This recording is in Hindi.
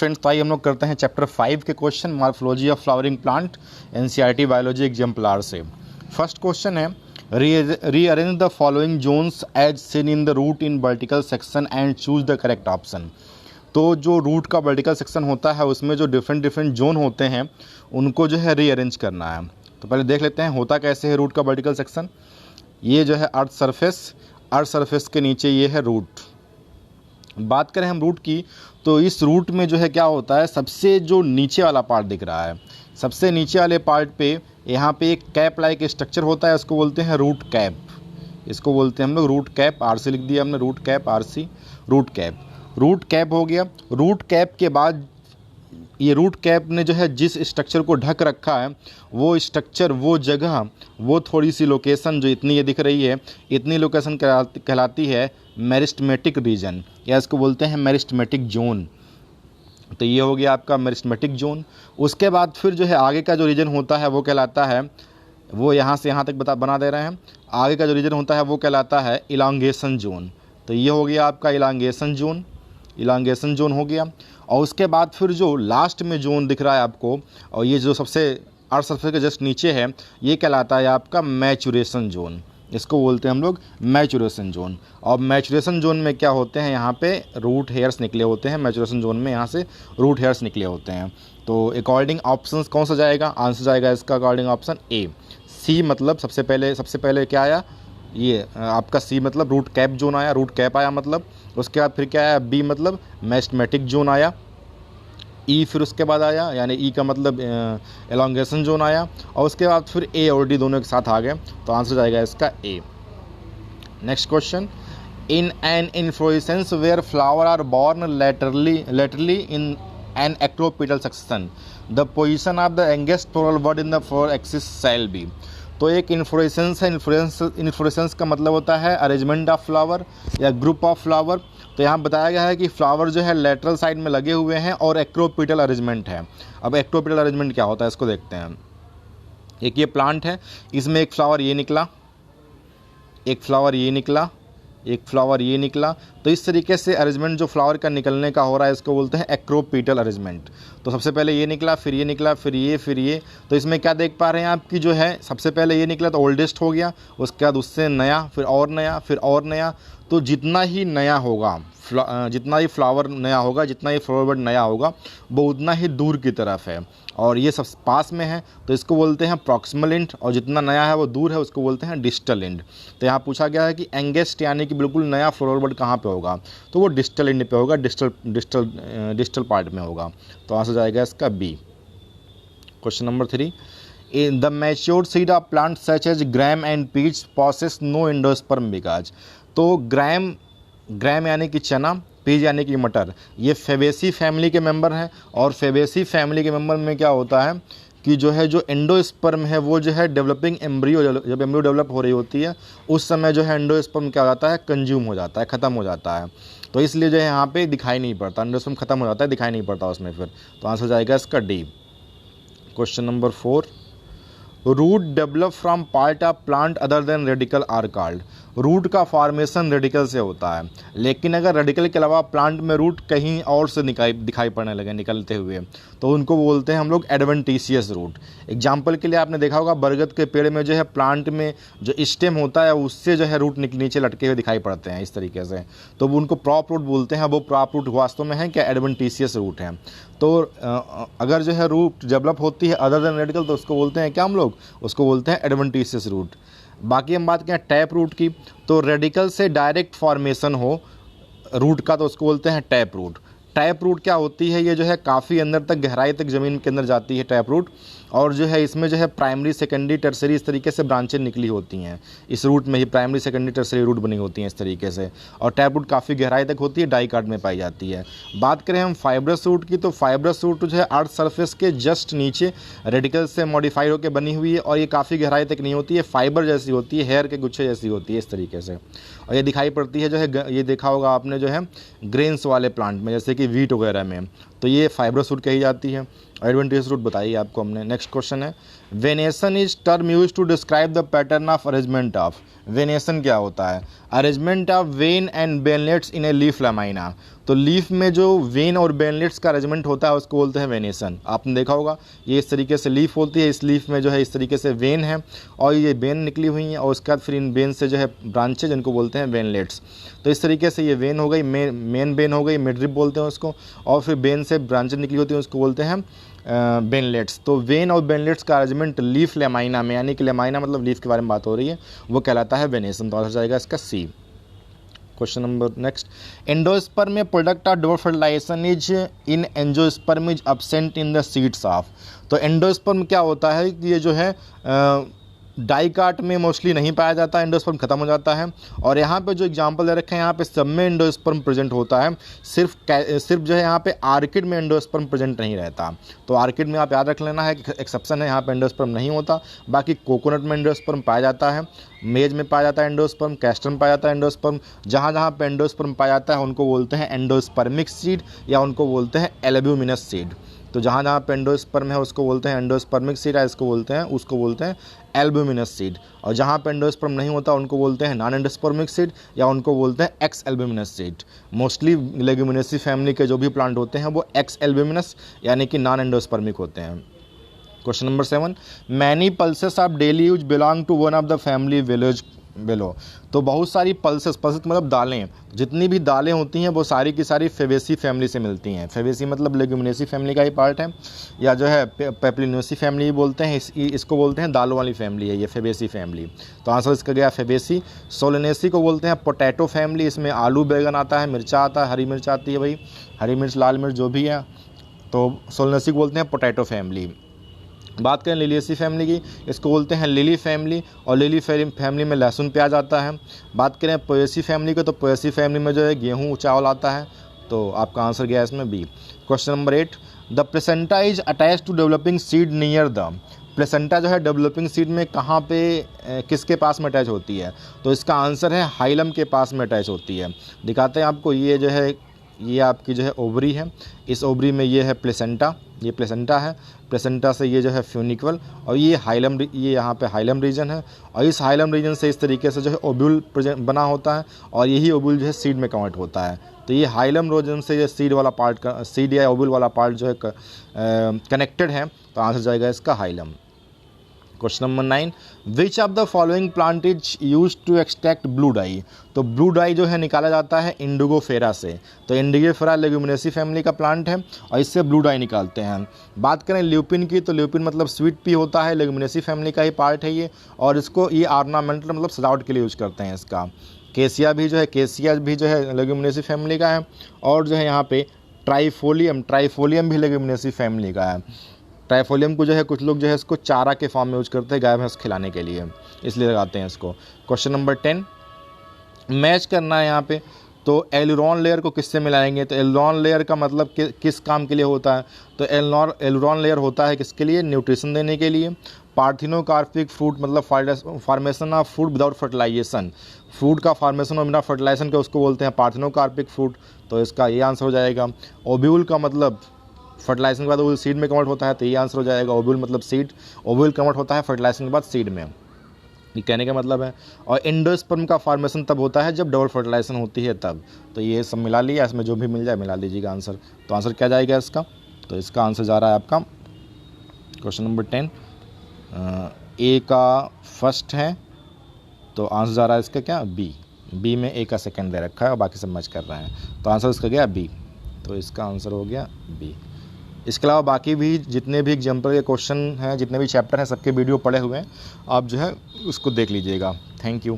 फ्रेंड्स, तो आइए हम लोग करते हैं चैप्टर 5 के question, morphology of flowering plant, NCERT biology exemplar से। फर्स्ट क्वेश्चन है, rearrange the following zones as seen in the root in vertical section and choose the correct option. तो जो रूट का वर्टिकल सेक्शन होता है उसमें जो डिफरेंट डिफरेंट जोन होते हैं उनको जो है रीअरेंज करना है। तो पहले देख लेते हैं होता कैसे है रूट का वर्टिकल सेक्शन। ये जो है अर्थ सरफेस के नीचे ये है रूट। बात करें हम रूट की, तो इस रूट में जो है क्या होता है, सबसे जो नीचे वाला पार्ट दिख रहा है, सबसे नीचे वाले पार्ट पे यहाँ पे एक कैप लाइक स्ट्रक्चर होता है, इसको बोलते हैं रूट कैप। इसको बोलते हैं हम लोग रूट कैप। आरसी लिख दिया हमने, root cap, RC, root cap. Root cap हो गया। रूट कैप के बाद ये रूट कैप ने जो है जिस स्ट्रक्चर को ढक रखा है वो स्ट्रक्चर, वो जगह, वो थोड़ी सी लोकेशन जो इतनी ये दिख रही है, इतनी लोकेशन कहलाती है मेरिस्टेमेटिक रीजन, या इसको बोलते हैं मेरिस्टेमेटिक जोन। तो ये हो गया आपका मेरिस्टेमेटिक जोन। उसके बाद फिर जो है आगे का जो रीजन होता है वो कहलाता है, वो यहाँ से यहाँ तक बना दे रहे हैं, आगे का जो रीजन होता है वो कहलाता है इलांगेशन जोन। तो ये हो गया आपका इलांगेशन जोन हो गया। और उसके बाद फिर जो लास्ट में जोन दिख रहा है आपको, और ये जो सबसे अर्थ सरफेस के जस्ट नीचे है, ये कहलाता है आपका मैचुरेशन जोन। इसको बोलते हैं हम लोग मैचुरेशन जोन। और मैचुरेशन जोन में क्या होते हैं, यहाँ पे रूट हेयर्स निकले होते हैं। मैचुरेशन जोन में यहाँ से रूट हेयर्स निकले होते हैं। तो अकॉर्डिंग ऑप्शन कौन सा जाएगा, आंसर जाएगा इसका अकॉर्डिंग ऑप्शन ए, सी। मतलब सबसे पहले क्या आया, ये आपका सी मतलब रूट कैप जोन आया, रूट कैप आया मतलब। उसके बाद फिर क्या आया, बी मतलब मैस्टमेटिक जोन आया, ई फिर उसके बाद आया, यानी ई का मतलब एलोंगेशन जोन आया, और उसके बाद फिर ए और डी दोनों एक साथ आ गए। तो आंसर जाएगा इसका A. Next question, in an inflorescence where flower are borne laterally in an acropetal section, the position of the youngest floral bud in the floral axis shall be. तो एक इन्फ्लोरेसेंस है, इन्फ्लोरेसेंस का मतलब होता है अरेंजमेंट ऑफ फ्लावर या ग्रुप ऑफ फ्लावर। तो यहाँ बताया गया है कि फ्लावर जो है लेटरल साइड में लगे हुए हैं और एक्टोपिटल अरेंजमेंट है। अब एक्टोपिटल अरेंजमेंट क्या होता है इसको देखते हैं। एक ये प्लांट है, इसमें एक फ्लावर ये निकला, एक फ्लावर ये निकला, एक फ्लावर ये निकला। तो इस तरीके से अरेंजमेंट जो फ्लावर का निकलने का हो रहा है इसको बोलते हैं एक्टोपिटल अरेंजमेंट। तो सबसे पहले ये निकला, फिर ये निकला, फिर ये। तो इसमें क्या देख पा रहे हैं आपकी जो है, सबसे पहले ये निकला तो ओल्डेस्ट हो गया, उसके बाद उससे नया, फिर और नया, फिर और नया। तो जितना ही नया होगा, जितना ही फ्लावर नया होगा, जितना ही फ्लावर बड नया होगा, वो उतना ही दूर की तरफ है, और ये सब पास में है तो इसको बोलते हैं प्रॉक्सिमल एंड, और जितना नया है वो दूर है उसको बोलते हैं डिस्टल एंड। तो यहाँ पूछा गया है कि एंगेस्ट यानी कि बिल्कुल नया फ्लावर बड कहाँ पे होगा, तो वो डिस्टल एंड पे होगा, डिस्टल पार्ट में होगा। तो आंसर जाएगा इसका B. Question number 3, in the matured seed of plants such as gram and peach possess no endosperm because। तो ग्राम यानी कि चना, पीज यानी कि मटर, ये फेबेसी फैमिली के मेंबर हैं। और फेबेसी फैमिली के मेंबर में क्या होता है कि जो एंडोस्पर्म है वो जो है डेवलपिंग एम्ब्रियो, जब एम्ब्रियो डेवलप हो रही होती है उस समय जो है एंडोस्पर्म क्या हो जाता है, कंज्यूम हो जाता है, ख़त्म हो जाता है। तो इसलिए जो है यहाँ पे दिखाई नहीं पड़ता, एंडोस्पर्म ख़त्म हो जाता है, दिखाई नहीं पड़ता उसमें फिर। तो आंसर जाएगा इसका D. Question number 4, root develop from part of plant other than radical are called. Root का फॉर्मेशन रेडिकल से होता है, लेकिन अगर रेडिकल के अलावा प्लांट में रूट कहीं और से दिखाई पड़ने लगे निकलते हुए, तो उनको बोलते हैं हम लोग एडवेंटिशियस रूट। एग्जाम्पल के लिए आपने देखा होगा बरगद के पेड़ में जो है प्लांट में जो स्टेम होता है उससे जो है रूट नीचे लटके हुए दिखाई पड़ते हैं इस तरीके से, तो वो उनको प्रॉप रूट बोलते हैं। वो प्रॉप रूट वास्तव में है क्या, एडवेंटिशियस रूट है। तो अगर जो है रूट डेवलप होती है अदर देन रेडिकल तो उसको बोलते हैं क्या हम लोग, उसको बोलते हैं एडवेंटिशियस रूट। बाकी हम बात करें टैप रूट की, तो रेडिकल से डायरेक्ट फॉर्मेशन हो रूट का तो उसको बोलते हैं टैप रूट। टैप रूट क्या होती है, ये जो है काफ़ी अंदर तक, गहराई तक ज़मीन के अंदर जाती है टैप रूट, और जो है इसमें जो है प्राइमरी, सेकेंडरी, टर्सरी इस तरीके से ब्रांचें निकली होती हैं। इस रूट में ही प्राइमरी, सेकेंडरी, टर्सरी रूट बनी होती हैं इस तरीके से, और टैप रूट काफ़ी गहराई तक होती है, डाइकार्ड में पाई जाती है। बात करें हम फाइब्रस रूट की, तो फाइब्रस रूट जो है अर्थ सरफेस के जस्ट नीचे रेडिकल से मॉडिफाइड होकर बनी हुई है, और ये काफ़ी गहराई तक नहीं होती है, फाइबर जैसी होती है, हेयर के गुच्छे जैसी होती है इस तरीके से, और ये दिखाई पड़ती है जो है, ये देखा होगा आपने जो है ग्रेन्स वाले प्लांट में, जैसे कि वीट वगैरह में, तो ये फाइब्रस रूट कही जाती है। एडवेंटिशियस रूट बताइए आपको हमने। नेक्स्ट क्वेश्चन है, venation is term use to describe the pattern of arrangement of. Venation क्या होता है, arrangement of vein and veinlets in a leaf lamina. तो तो लीफ में जो वेन और वेनलेट्स का अरेंजमेंट होता है उसको बोलते हैं वेनेसन। आपने देखा होगा ये इस तरीके से लीफ होती है, इस लीफ में जो है इस तरीके से वेन है और ये वेन निकली हुई हैं और उसके बाद फिर इन वेन से जो है ब्रांचेज जिनको बोलते हैं वेनलेट्स। तो इस तरीके से ये वेन हो गई, मेन वेन हो गई, मिडरिप बोलते हैं उसको, और फिर वेन से ब्रांचेज निकली होती हैं उसको बोलते हैं वेनलेट्स। तो वेन और वेनलेट्स का अरेंजमेंट लीफ लेमाइना में, यानी कि लेमाइना मतलब लीफ के बारे में बात हो रही है, वो कहलाता है वेनेसन। तो आंसर जाएगा इसका C. Question number next, endosperm में product of double fertilization is in angiosperm is absent in the seeds of. तो एंडोस्पर्म क्या होता है कि ये जो है डाइकाट में मोस्टली नहीं पाया जाता, एंडोस्पर्म खत्म हो जाता है। और यहाँ पे जो एग्जांपल दे रखे हैं यहाँ पे सब में एंडोस्पर्म प्रेजेंट होता है, सिर्फ जो है यहाँ पे आर्किड में एंडोस्पर्म प्रेजेंट नहीं रहता। तो आर्किड में आप याद रख लेना है कि एक्सेप्शन है, यहाँ पे एंडोस्पर्म नहीं होता। बाकी कोकोनट में एंडोस्पर्म पाया जाता है, मेज में पाया जाता है एंडोस्पर्म, कैस्टर में पाया जाता है एंडोस्पर्म। जहाँ जहाँ पे एंडोस्पर्म पाया जाता है उनको बोलते हैं एंडोस्पर्मिक सीड या उनको बोलते हैं एल्ब्यूमिनस सीड। तो जहाँ जहाँ पे एंडोस्पर्म है उसको बोलते हैं एंडोस्पर्मिक सीड या उसको बोलते हैं एल्ब्यूमिनस सीड। और जहाँ पे एंडोस्पर्म नहीं होता उनको बोलते हैं नॉन एंडोस्पर्मिक सीड या उनको बोलते हैं exalbuminous seed. Mostly Leguminosae family के जो भी प्लांट होते हैं वो एक्स एल्ब्यूमिनस यानी कि नॉन एंडोस्पर्मिक होते हैं। Question number 7, many pulses of daily use belong to one of the family village below. तो बहुत सारी पल्सेस मतलब दालें, जितनी भी दालें होती हैं वो सारी की सारी फेवेसी फैमिली से मिलती हैं। फेवेसी मतलब लेग्यूमिनेसी फैमिली का ही पार्ट है, या जो है पेपलिनोसी फैमिली बोलते हैं, इसको बोलते हैं दालों वाली फैमिली है ये फेवेसी फैमिली। तो आंसर इसका गया फेवेसी। सोलेनेसी को बोलते हैं पोटैटो फैमिली, इसमें आलू बैगन आता है, मिर्चा आता है, हरी मिर्च आती है भाई, हरी मिर्च लाल मिर्च जो भी है। तो सोलेनेसी को बोलते हैं पोटैटो फैमिली। बात करें लिलियसी फैमिली की, इसको बोलते हैं लिली फैमिली, और लिली फैमिली में लहसुन प्याज आता है। बात करें पोएसी फैमिली को, तो पोएसी फैमिली में जो है गेहूँ चावल आता है। तो आपका आंसर गया इसमें B. Question number 8, the placenta is attach to developing seed near the. Placenta जो है डेवलपिंग सीड में कहाँ पे किसके पास में अटैच होती है? तो इसका आंसर है हाइलम के पास में अटैच होती है। दिखाते हैं आपको, ये जो है ये आपकी जो है ओवरी है, इस ओवरी में ये है प्लेसेंटा, ये प्लेसेंटा है, प्लेसेंटा से ये जो है फ्यूनिकल, और ये हाइलम, ये यहाँ पे हाइलम रीजन है, और इस हाइलम रीजन से इस तरीके से जो है ओब्यूल बना होता है, और यही ओब्यूल जो है सीड में कन्वर्ट होता है। तो ये हाइलम रीजन से ये सीड वाला पार्ट का, सीड या ओब्यूल वाला पार्ट जो है कनेक्टेड है। तो आंसर जाएगा इसका hilum. Question number 9, which of the following plant is use to extract blue dye. तो ब्लू डाई जो है निकाला जाता है इंडिगो फेरा से। तो इंडिगो फेरा लेग्यूमिनेसी फैमिली का प्लांट है और इससे ब्लू डाई निकालते हैं। बात करें ल्यूपिन की, तो ल्यूपिन मतलब स्वीट पी होता है, लेग्यूमिनेसी फैमिली का ही पार्ट है ये, और इसको ये ऑर्नामेंटल मतलब सजावट के लिए यूज करते हैं इसका। केसिया भी जो है लेग्यूमिनेसी फैमिली का है, और जो है यहाँ पे ट्राइफोलियम भी लेग्यूमिनेसी फैमिली का है। ट्राइफोलियम को जो है कुछ लोग जो है इसको चारा के फॉर्म में यूज करते हैं गाय भैंस खिलाने के लिए, इसलिए लगाते हैं इसको। क्वेश्चन नंबर 10, मैच करना है यहाँ पे। तो एलुरॉन लेयर को किससे मिलाएंगे? तो एलुरॉन लेयर का मतलब किस काम के लिए होता है? तो एलुरॉन लेयर होता है किसके लिए? न्यूट्रिशन देने के लिए। पार्थिनोकार्पिक फ्रूट मतलब formation of food without fertilization, food का फॉर्मेशन और बिना फर्टिलाइजेशन के उसको बोलते हैं पार्थिनोकार्पिक फ्रूट। तो इसका ये आंसर हो जाएगा। ओब्यूल का मतलब फर्टिलाइजेशन के बाद वो सीड में कन्वर्ट होता है, तो ये आंसर हो जाएगा। ओब्यूल मतलब सीड, ओब्यूल कन्वर्ट होता है फर्टिलाइजेशन के बाद सीड में, ये कहने का मतलब है। और एंडोस्पर्म का फॉर्मेशन तब होता है जब डबल फर्टिलाइजेशन होती है तब। तो ये सब मिला लिया, इसमें जो भी मिल जाए मिला लीजिएगा आंसर। तो आंसर क्या जाएगा इसका? तो इसका आंसर जा रहा है आपका क्वेश्चन नंबर 10 ए का फर्स्ट है, तो आंसर जा रहा है इसका क्या? बी में ए का सेकंड दे रखा है और बाकी सब मैच कर रहे हैं। तो आंसर इसका गया बी। तो इसका आंसर हो गया बी। इसके अलावा बाकी भी जितने भी एग्जाम्पल के क्वेश्चन हैं, जितने भी चैप्टर हैं, सबके वीडियो पड़े हुए हैं, आप जो है उसको देख लीजिएगा। Thank you.